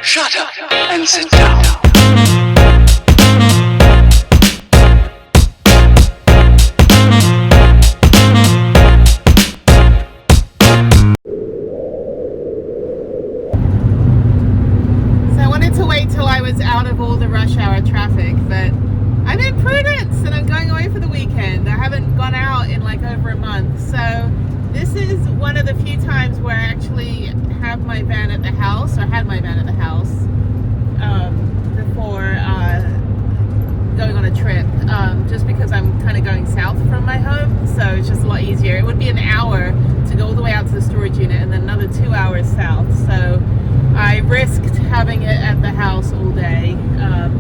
Shut up and sit down. Out of all the rush hour traffic, but I'm in Prudence and I'm going away for the weekend. I haven't gone out in like over a month, so this is one of the few times where I actually have my van at the house, or had my van at the house before going on a trip, just because I'm kind of going south from my home, so it's just a lot easier. It would be an hour to go all the way out to the storage unit and then another 2 hours south, so I risked having it at the house all day.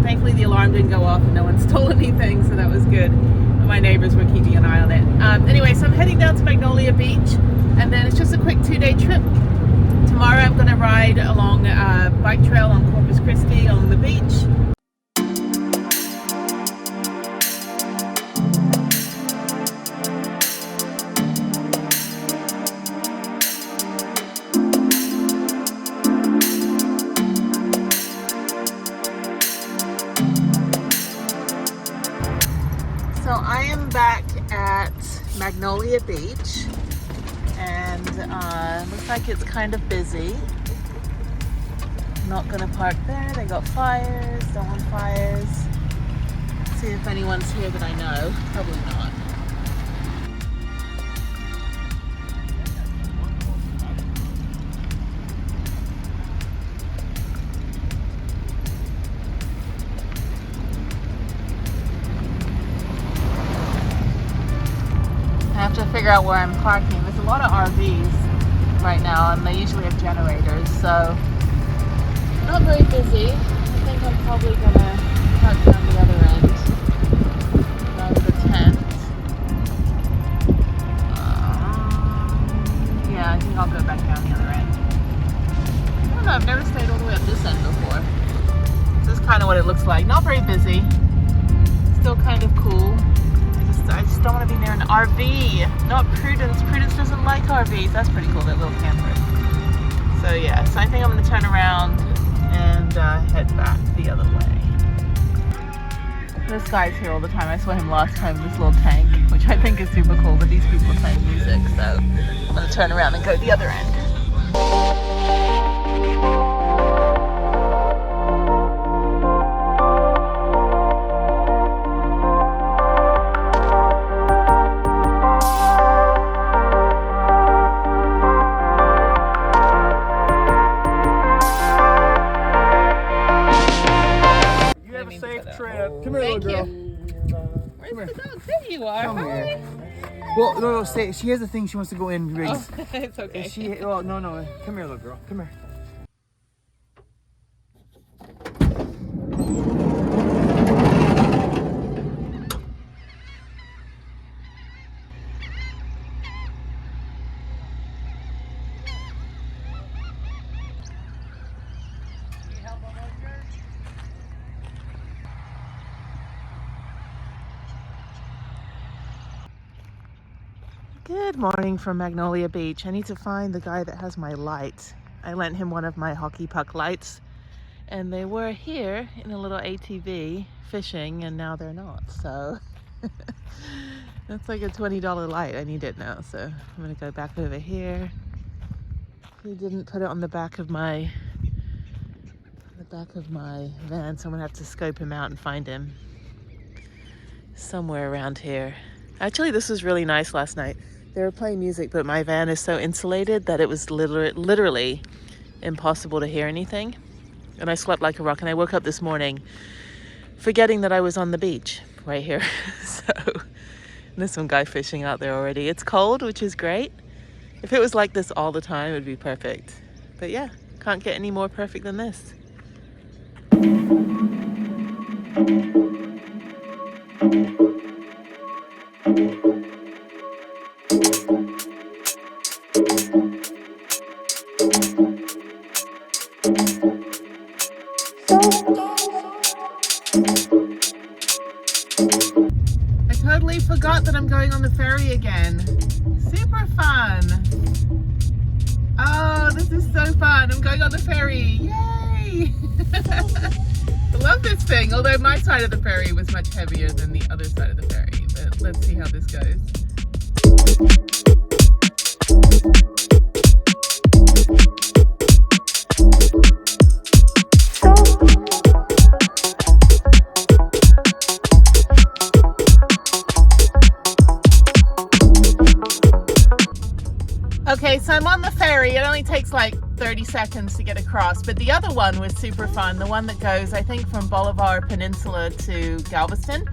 Thankfully the alarm didn't go off and no one stole anything, so that was good. And my neighbors were keeping an eye on it. Anyway, so I'm heading down to Magnolia Beach, and then it's just a quick 2-day trip. Tomorrow I'm going to ride along a bike trail on Corpus Christi on the beach. So I am back at Magnolia Beach, and looks like it's kind of busy. Not gonna park there, they got fires, don't want fires. See if anyone's here that I know, probably not. I have to figure out where I'm parking. There's a lot of RVs right now, and they usually have generators, so not very busy. I think I'm probably gonna park down the other end around the tent. Yeah, I think I'll go back down the other end. I don't know, I've never stayed all the way up this end before. This is kind of what it looks like. Not very busy. Still kind of cool. I just don't want to be near an RV. Not Prudence. Prudence doesn't like RVs. That's pretty cool, that little camper. So yeah, so I think I'm going to turn around and head back the other way. This guy's here all the time. I saw him last time in this little tank, which I think is super cool, but these people are playing music, so I'm going to turn around and go the other end. Come here, little girl. Where's the dog? There you are. Come here. Well, no, stay. She has a thing she wants to go in. Oh, it's okay. No. Come here, little girl. Come here. Good morning from Magnolia Beach. I need to find the guy that has my lights. I lent him one of my hockey puck lights, and they were here in a little ATV fishing, and now they're not. So that's like a $20 light. I need it now, so I'm gonna go back over here. He didn't put it on the back of my van, so I'm gonna have to scope him out and find him somewhere around here. Actually, this was really nice last night. They were playing music, but my van is so insulated that it was literally impossible to hear anything. And I slept like a rock, and I woke up this morning forgetting that I was on the beach right here. So there's some guy fishing out there already. It's cold, which is great. If it was like this all the time, it would be perfect. But yeah, can't get any more perfect than this. I totally forgot that I'm going on the ferry again. Super fun. Oh, this is so fun. I'm going on the ferry. Yay! interesting. Although my side of the ferry was much heavier than the other side of the ferry. But let's see how this goes. Okay, so I'm on the ferry. It only takes like 30 seconds to get across, but the other one was super fun. The one that goes, I think, from Bolivar Peninsula to Galveston.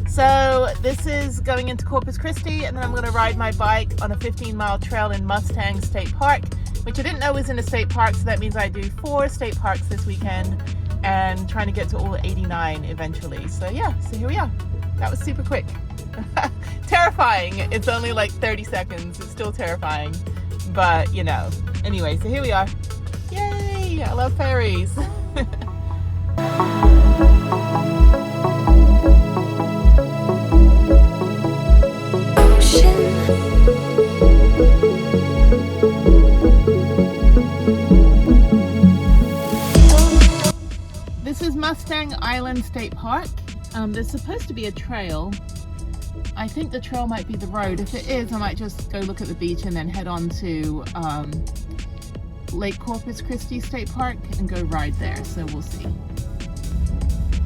So this is going into Corpus Christi, and then I'm going to ride my bike on a 15-mile trail in Mustang State Park, which I didn't know was in a state park, so that means I do 4 state parks this weekend and trying to get to all 89 eventually. So yeah, so here we are. That was super quick. Terrifying. It's only like 30 seconds. It's still terrifying. But, you know, anyway, so here we are. Yay! I love ferries. This is Mustang Island State Park. There's supposed to be a trail. I think the trail might be the road. If it is, I might just go look at the beach and then head on to Lake Corpus Christi State Park and go ride there, so we'll see.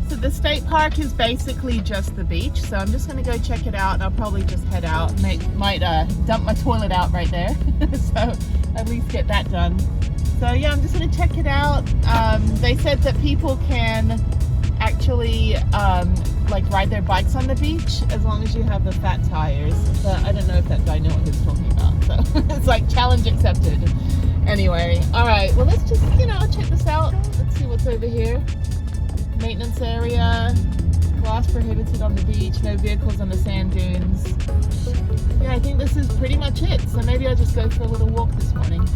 So the state park is basically just the beach, so I'm just going to go check it out, and I'll probably just head out, might dump my toilet out right there, so at least get that done. So yeah, I'm just going to check it out. They said that people can actually like ride their bikes on the beach as long as you have the fat tires, but I don't know if that guy knew what he was talking about, so it's like challenge accepted. Anyway, all right, well, let's just, you know, check this out. Let's see what's over here. Maintenance area, glass prohibited on the beach, no vehicles on the sand dunes. Yeah, I think this is pretty much it, so maybe I'll just go for a little walk this morning.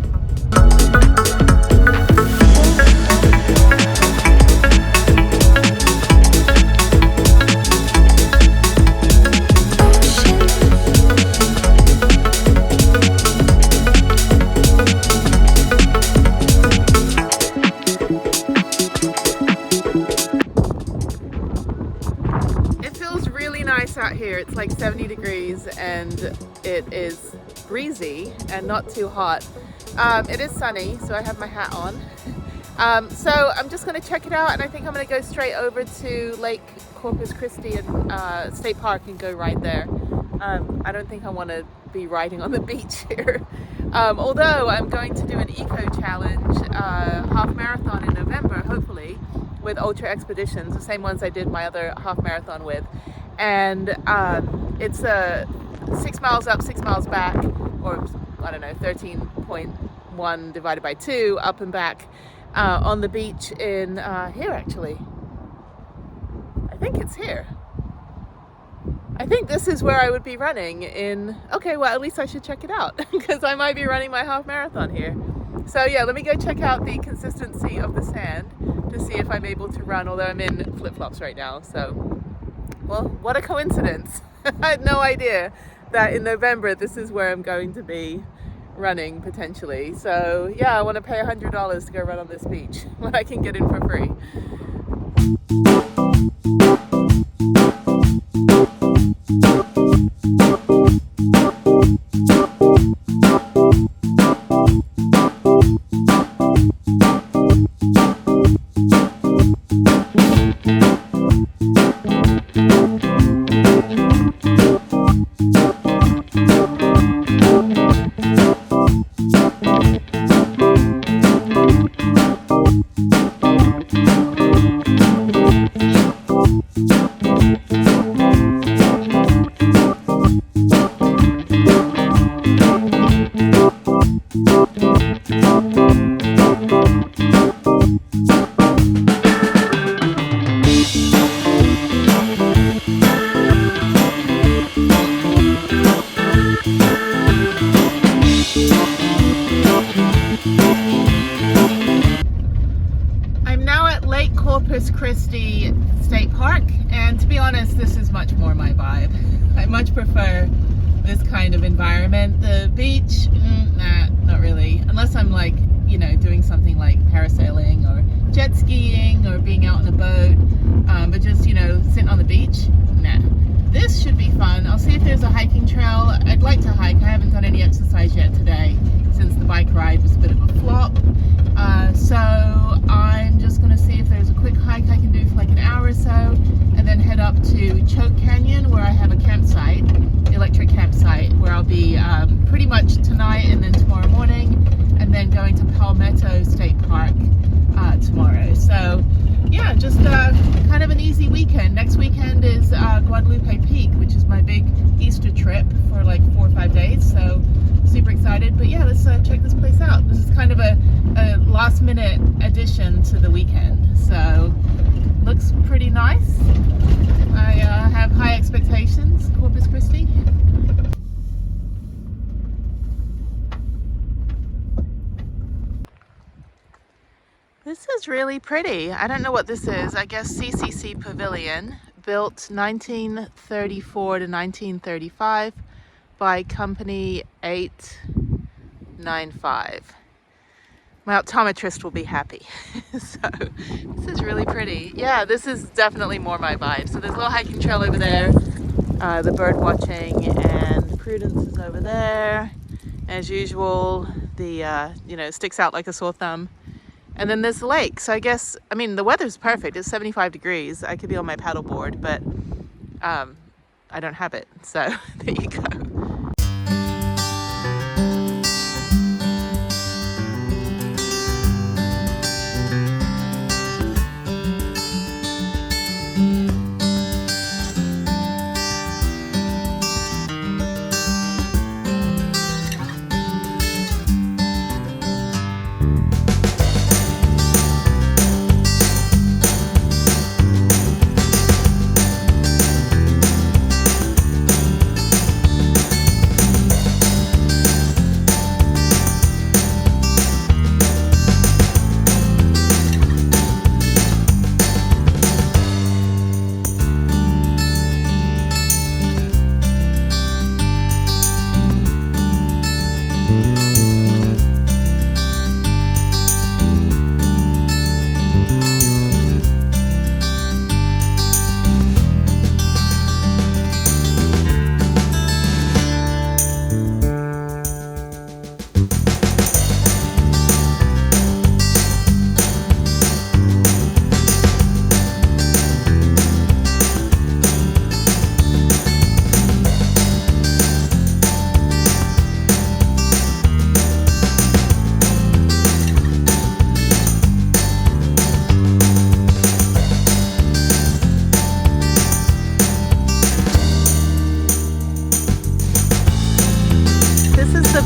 Out here, it's like 70 degrees and it is breezy and not too hot. It is sunny, so I have my hat on. So I'm just going to check it out, and I think I'm going to go straight over to Lake Corpus Christi and State Park and go ride there. I don't think I want to be riding on the beach here. Although I'm going to do an eco challenge half marathon in November, hopefully, with Ultra Expeditions, the same ones I did my other half marathon with. And it's 6 miles up, 6 miles back, or I don't know, 13.1 divided by 2 up and back on the beach in here, actually. I think it's here. I think this is where I would be running in. Okay, well, at least I should check it out because I might be running my half marathon here. So yeah, let me go check out the consistency of the sand to see if I'm able to run, although I'm in flip-flops right now, so. Well, what a coincidence. I had no idea that in November this is where I'm going to be running potentially. So yeah, I want to pay $100 to go run on this beach when I can get in for free. Corpus Christi State Park, and to be honest, this is much more my vibe. I much prefer this kind of environment. The beach, nah, not really. Unless I'm like, you know, doing something like parasailing or jet skiing hiking or being out on a boat, but just, you know, sitting on the beach, nah. This should be fun. I'll see if there's a hiking trail. I'd like to hike. I haven't done any exercise yet today since the bike ride was a bit of a flop. So I'm just going to see if there's a quick hike I can do for like an hour or so, and then head up to Choke Canyon where I have a campsite, electric campsite, where I'll be pretty much tonight and then tomorrow morning, and then going to Palmetto State Park tomorrow. So yeah, just kind of an easy weekend. Next weekend is Guadalupe Peak, which is my big Easter trip for like 4 or 5 days. So super excited. But yeah, let's check this place out. This is kind of a last minute addition to the weekend. So looks pretty nice. I have high expectations. Corpus Christi. This is really pretty. I don't know what this is. I guess CCC Pavilion, built 1934 to 1935 by Company 895. My optometrist will be happy. So this is really pretty. Yeah, this is definitely more my vibe. So there's a little hiking trail over there, the bird watching, and Prudence is over there. As usual, the you know, sticks out like a sore thumb. And then there's the lake. So I guess, I mean, the weather's perfect. It's 75 degrees. I could be on my paddleboard, but I don't have it. So there you go.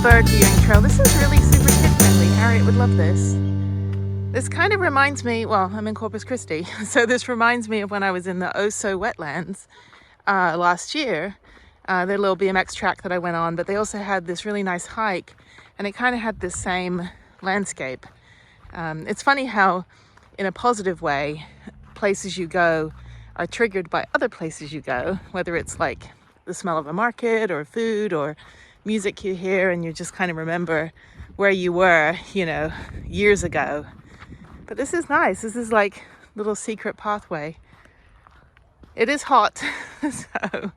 Bird viewing trail. This is really super kid friendly. Harriette would love this. This kind of reminds me, well, I'm in Corpus Christi, so this reminds me of when I was in the Oso wetlands last year. Their little BMX track that I went on, but they also had this really nice hike, and it kind of had this same landscape. It's funny how, in a positive way, places you go are triggered by other places you go, whether it's like the smell of a market or food or music you hear, and you just kind of remember where you were, you know, years ago. But this is nice. This is like a little secret pathway. It is hot, so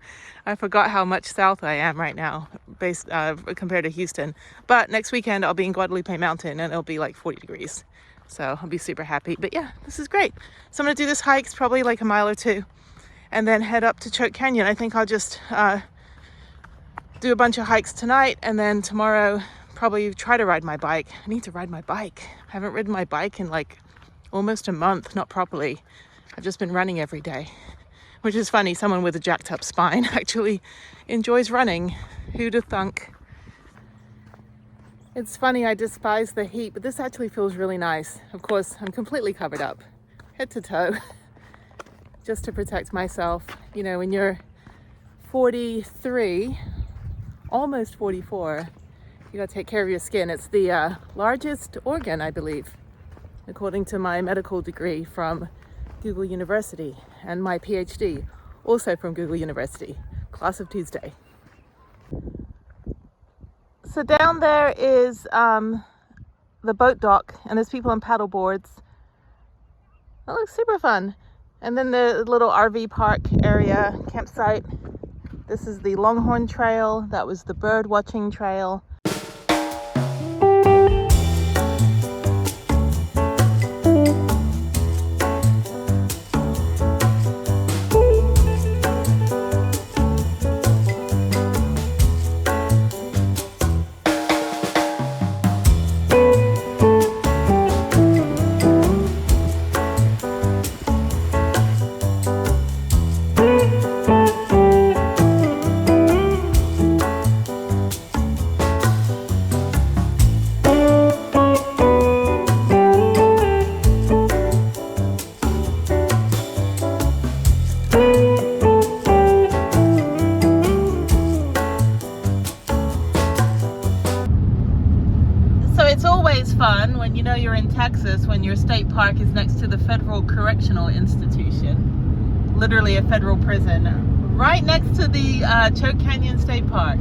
I forgot how much south I am right now based compared to Houston. But next weekend I'll be in Guadalupe Mountain and it'll be like 40 degrees. So I'll be super happy. But yeah, this is great. So I'm gonna do this hike, it's probably like a mile or two, and then head up to Choke Canyon. I think I'll just do a bunch of hikes tonight, and then tomorrow probably try to ride my bike. I need to ride my bike. I haven't ridden my bike in like almost a month, not properly. I've just been running every day, which is funny. Someone with a jacked up spine actually enjoys running. Who'd have thunk? It's funny, I despise the heat, but this actually feels really nice. Of course, I'm completely covered up, head to toe, just to protect myself. You know, when you're 43, almost 44, you gotta take care of your skin. It's the largest organ, I believe, according to my medical degree from Google University, and my PhD, also from Google University, class of Tuesday. So down there is the boat dock, and there's people on paddle boards. That looks super fun. And then the little RV park area, campsite. This is the Longhorn Trail. That was the bird watching trail. Fun when you know you're in Texas when your state park is next to the Federal Correctional Institution, literally a federal prison, right next to the Choke Canyon State Park.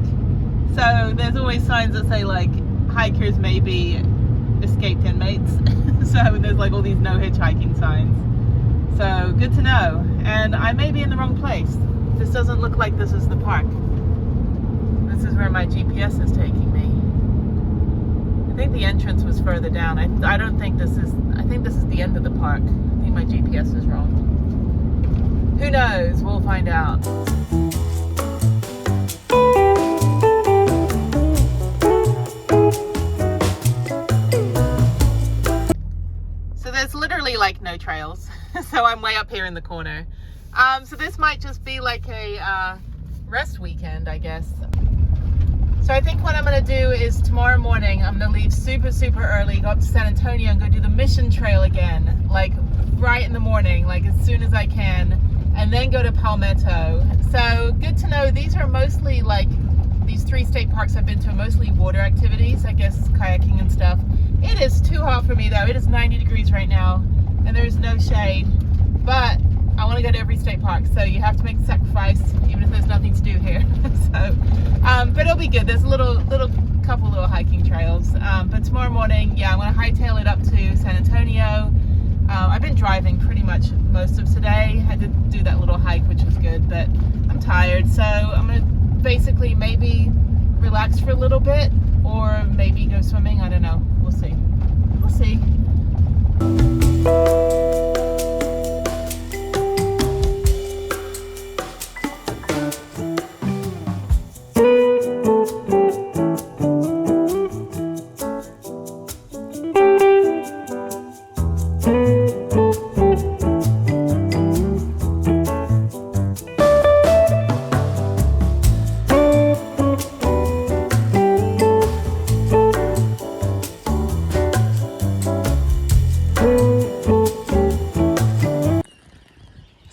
So there's always signs that say like hikers may be escaped inmates. So there's like all these no hitchhiking signs. So good to know. And I may be in the wrong place. This doesn't look like this is the park. This is where my GPS is taking me. I think the entrance was further down. I don't think this is, I think this is the end of the park. I think my GPS is wrong. Who knows? We'll find out. So there's literally like no trails. So I'm way up here in the corner. So this might just be like a rest weekend, I guess. So I think what I'm going to do is tomorrow morning, I'm going to leave super early, go up to San Antonio and go do the Mission Trail again, like right in the morning, like as soon as I can, and then go to Palmetto. So good to know, these are mostly like, these 3 state parks I've been to are mostly water activities, I guess kayaking and stuff. It is too hot for me though. It is 90 degrees right now and there's no shade, but I want to go to every state park, so you have to make the sacrifice, even if there's nothing to do here. So, but it'll be good. There's a couple little hiking trails. But tomorrow morning, yeah, I'm going to hightail it up to San Antonio. I've been driving pretty much most of today. I did do that little hike, which was good, but I'm tired. So I'm going to basically maybe relax for a little bit, or maybe go swimming. I don't know. We'll see. We'll see.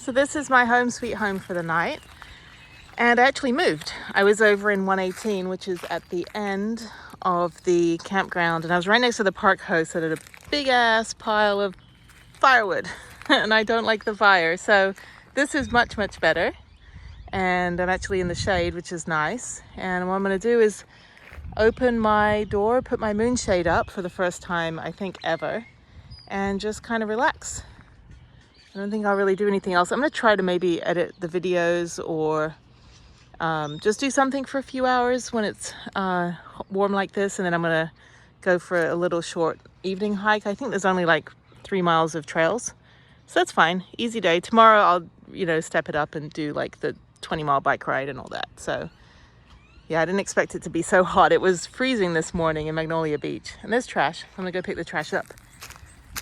So this is my home sweet home for the night, and I actually moved. I was over in 118, which is at the end of the campground, and I was right next to the park host that had a big ass pile of firewood and I don't like the fire, so this is much better, and I'm actually in the shade, which is nice. And what I'm going to do is open my door, put my moonshade up for the first time I think ever, and just kind of relax. I don't think I'll really do anything else. I'm going to try to maybe edit the videos, or just do something for a few hours when it's warm like this, and then I'm going to go for a little short evening hike. I think there's only like 3 miles of trails, so that's fine. Easy day. Tomorrow I'll, step it up and do like the 20-mile bike ride and all that. So yeah, I didn't expect it to be so hot. It was freezing this morning in Magnolia Beach. And there's trash. I'm going to go pick the trash up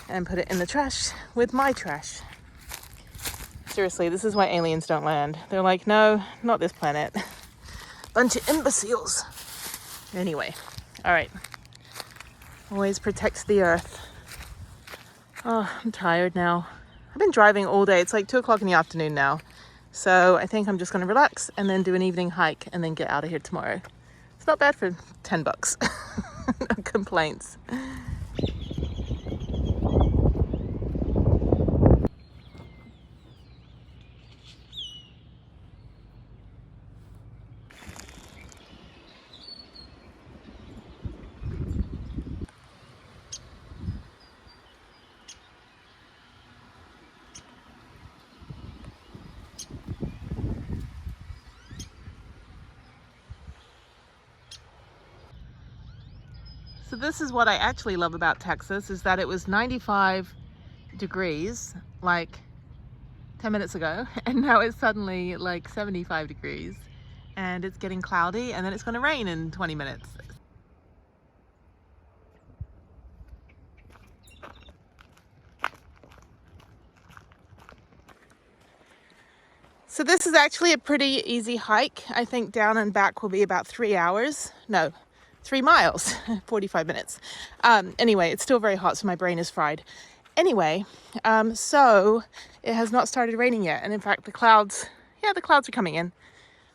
and put it in the trash with my trash. Seriously, this is why aliens don't land. They're like, no, not this planet. Bunch of imbeciles. Anyway, all right. Always protect the earth. Oh, I'm tired now. I've been driving all day. It's like 2 o'clock in the afternoon now. So I think I'm just going to relax and then do an evening hike and then get out of here tomorrow. It's not bad for $10. No complaints. this is what I actually love about Texas, is that it was 95 degrees like 10 minutes ago, and now it's suddenly like 75 degrees and it's getting cloudy, and then it's going to rain in 20 minutes. So this is actually a pretty easy hike. I think down and back will be about 3 hours. No, 3 miles, 45 minutes. Anyway, it's still very hot, so my brain is fried. Anyway, so it has not started raining yet. And in fact, the clouds are coming in.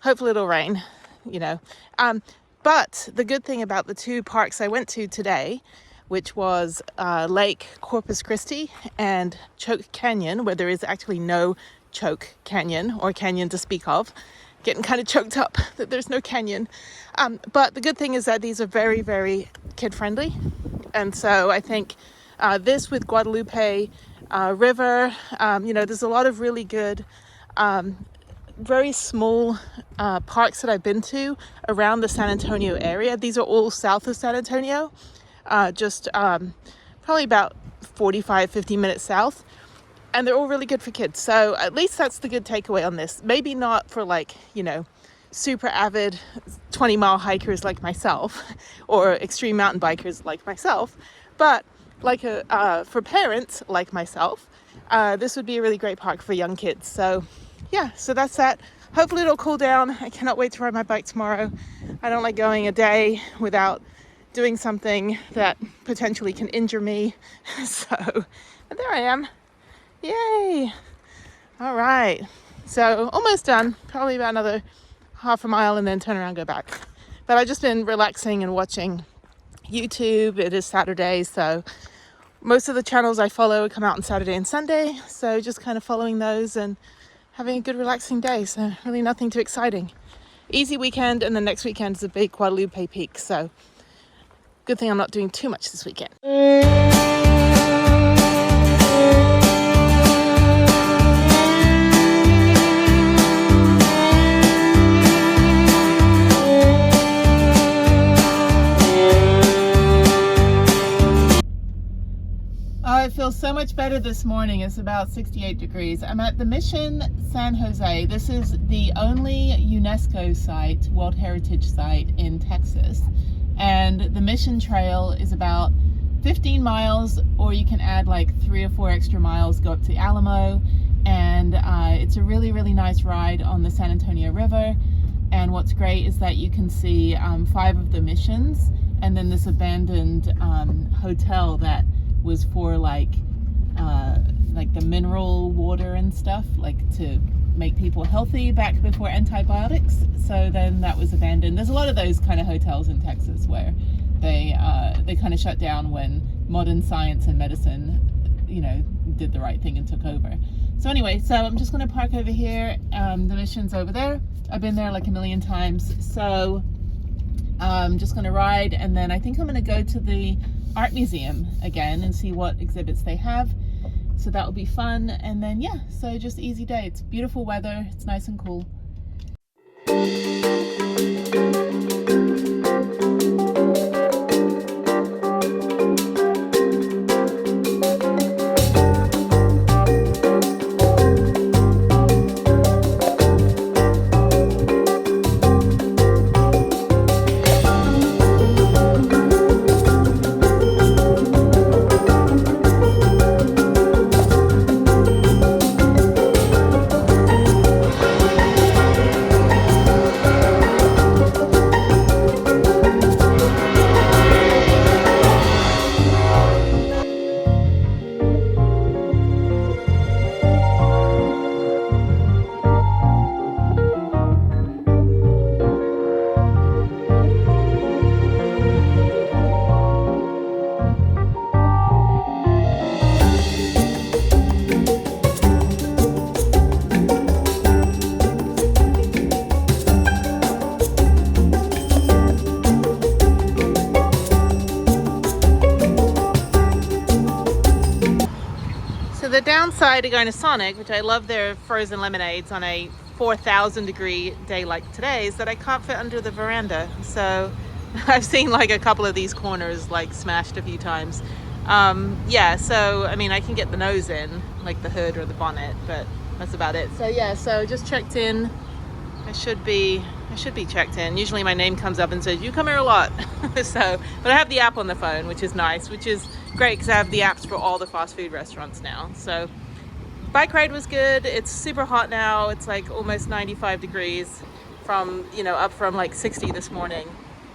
Hopefully it'll rain, you know. But the good thing about the 2 parks I went to today, which was Lake Corpus Christi and Choke Canyon, where there is actually no Choke Canyon or canyon to speak of. Getting kind of choked up that there's no canyon. But the good thing is that these are very, very kid friendly. And so I think this with Guadalupe River, you know, there's a lot of really good, very small parks that I've been to around the San Antonio area. These are all south of San Antonio, just probably about 45-50 minutes south. And they're all really good for kids. So at least that's the good takeaway on this. Maybe not for like, you know, super avid 20-mile hikers like myself or extreme mountain bikers like myself, but like for parents like myself, this would be a really great park for young kids. So yeah, so that's that. Hopefully it'll cool down. I cannot wait to ride my bike tomorrow. I don't like going a day without doing something that potentially can injure me. So, and there I am. Yay! All right, so almost done. Probably about another half a mile and then turn around and go back. But I've just been relaxing and watching YouTube. It is Saturday, so most of the channels I follow come out on Saturday and Sunday. So just kind of following those and having a good relaxing day. So really nothing too exciting. Easy weekend, and the next weekend is a big Guadalupe peak. So good thing I'm not doing too much this weekend. I feel so much better this morning. It's about 68 degrees. I'm at the Mission San Jose. This is the only UNESCO site, World Heritage site in Texas. And the Mission Trail is about 15 miles, or you can add like 3 or 4 extra miles, go up to Alamo. And it's a really, really nice ride on the San Antonio River. And what's great is that you can see 5 of the missions, and then this abandoned hotel that was for like the mineral water and stuff, like to make people healthy back before antibiotics. So then that was abandoned. There's a lot of those kind of hotels in Texas where they kind of shut down when modern science and medicine, you know, did the right thing and took over. So anyway, so I'm just going to park over here. The Mission's over there. I've been there like a million times. So I'm just going to ride, and then I think I'm going to go to the art museum again and see what exhibits they have. So that will be fun. And then yeah, so just easy day. It's beautiful weather. It's nice and cool. The downside of going to Sonic, which I love their frozen lemonades on a 4,000 degree day like today, is that I can't fit under the veranda. So I've seen like a couple of these corners like smashed a few times. Yeah, so I mean I can get the nose in, like the hood or the bonnet, but that's about it. So yeah, so just checked in. I should be checked in. Usually my name comes up and says you come here a lot. So, but I have the app on the phone, which is nice, which is great because I have the apps for all the fast food restaurants now. So bike ride was good. It's super hot now. It's like almost 95 degrees from, you know, up from like 60 this morning.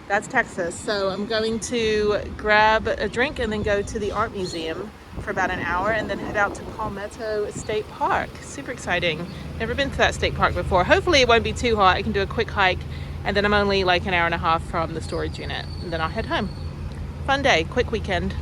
That's Texas. So I'm going to grab a drink and then go to the art museum for about an hour and then head out to Palmetto State Park. Super exciting. Never been to that state park before. Hopefully it won't be too hot. I can do a quick hike and then I'm only like an hour and a half from the storage unit and then I'll head home. Fun day, quick weekend.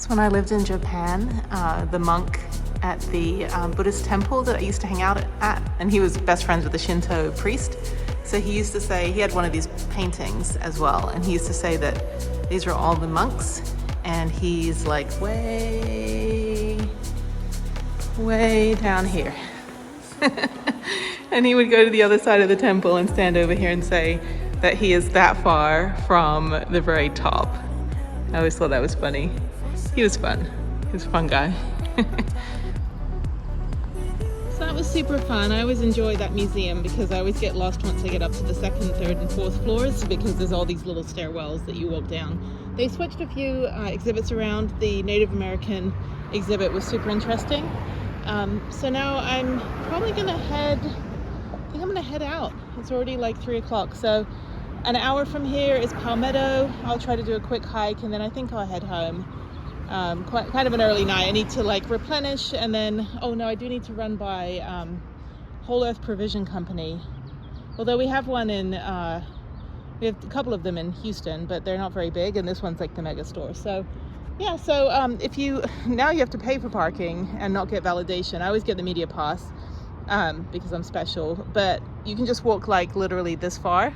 When I lived in Japan, the monk at the Buddhist temple that I used to hang out at, and he was best friends with the Shinto priest. So he used to say, he had one of these paintings as well, and he used to say that these are all the monks, and he's like way down here. And he would go to the other side of the temple and stand over here and say that he is that far from the very top. I always thought that was funny. He was fun. He was a fun guy. So that was super fun. I always enjoy that museum because I always get lost once I get up to the second, third, and fourth floors because there's all these little stairwells that you walk down. They switched a few exhibits around. The Native American exhibit was super interesting. So now I'm probably gonna head, I think I'm gonna head out. It's already like 3 o'clock. So an hour from here is Palmetto. I'll try to do a quick hike and then I think I'll head home. Kind of an early night. I need to like replenish and then, oh no, I do need to run by Whole Earth Provision Company. Although we have one in, we have a couple of them in Houston, but they're not very big and this one's like the mega store. So yeah, so if you, now you have to pay for parking and not get validation. I always get the media pass because I'm special, but you can just walk like literally this far.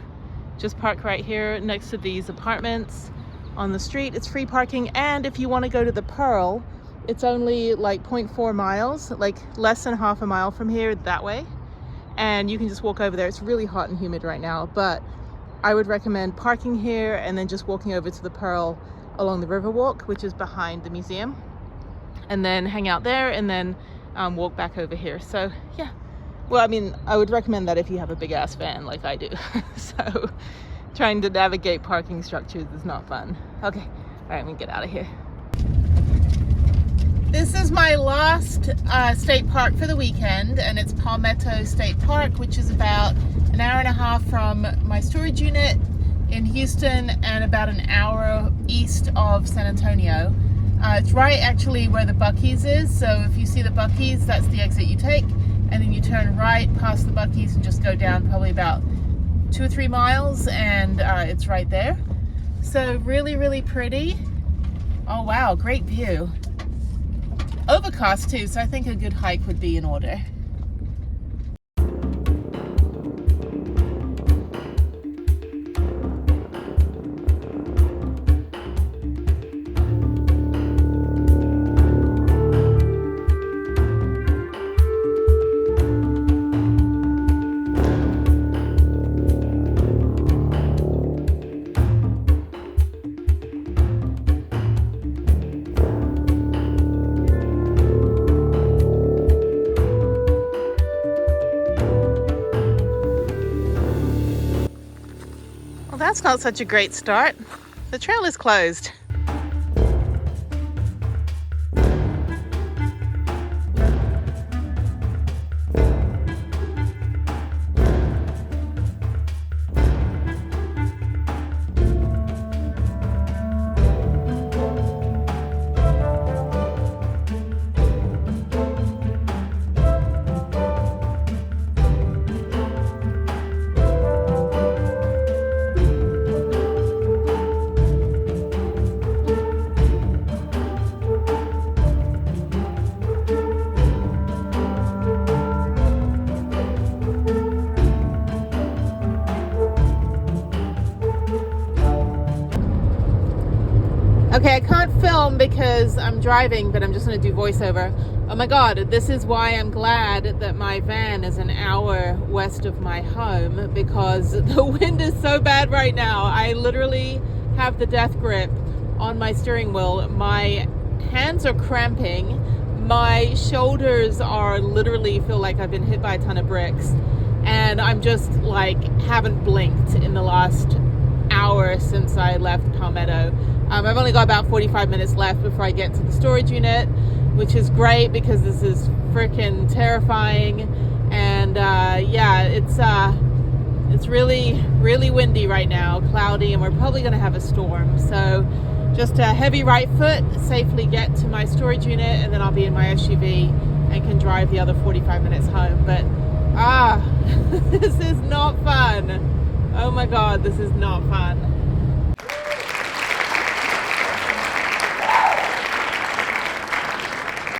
Just park right here next to these apartments. On the street, it's free parking, and if you want to go to the Pearl, it's only like 0.4 miles, like less than half a mile from here that way, and you can just walk over there. It's really hot and humid right now, but I would recommend parking here and then just walking over to the Pearl along the Riverwalk, which is behind the museum, and then hang out there and then walk back over here. So yeah, well, I mean, I would recommend that if you have a big ass van like I do. So trying to navigate parking structures is not fun. Okay, all right, let me get out of here. This is my last state park for the weekend, and it's Palmetto State Park, which is about an hour and a half from my storage unit in Houston and about an hour east of San Antonio. It's right actually where the Buc-ee's is, so if you see the Buc-ee's, that's the exit you take, and then you turn right past the Buc-ee's and just go down probably about 2 or 3 miles and it's right there. So really, really pretty. Oh wow, great view. Overcast too, so I think a good hike would be in order. that's not such a great start. The trail is closed. Okay, I can't film because I'm driving, but I'm just going to do voiceover. Oh my God, this is why I'm glad that my van is an hour west of my home, because the wind is so bad right now. I literally have the death grip on my steering wheel. My hands are cramping. My shoulders are literally feel like I've been hit by a ton of bricks. And I'm just like, haven't blinked in the last hour since I left Palmetto. I've only got about 45 minutes left before I get to the storage unit, which is great because this is freaking terrifying. And yeah, it's really, really windy right now, cloudy, and we're probably going to have a storm. So just a heavy right foot, safely get to my storage unit, and then I'll be in my SUV and can drive the other 45 minutes home. But this is not fun. Oh my God, this is not fun.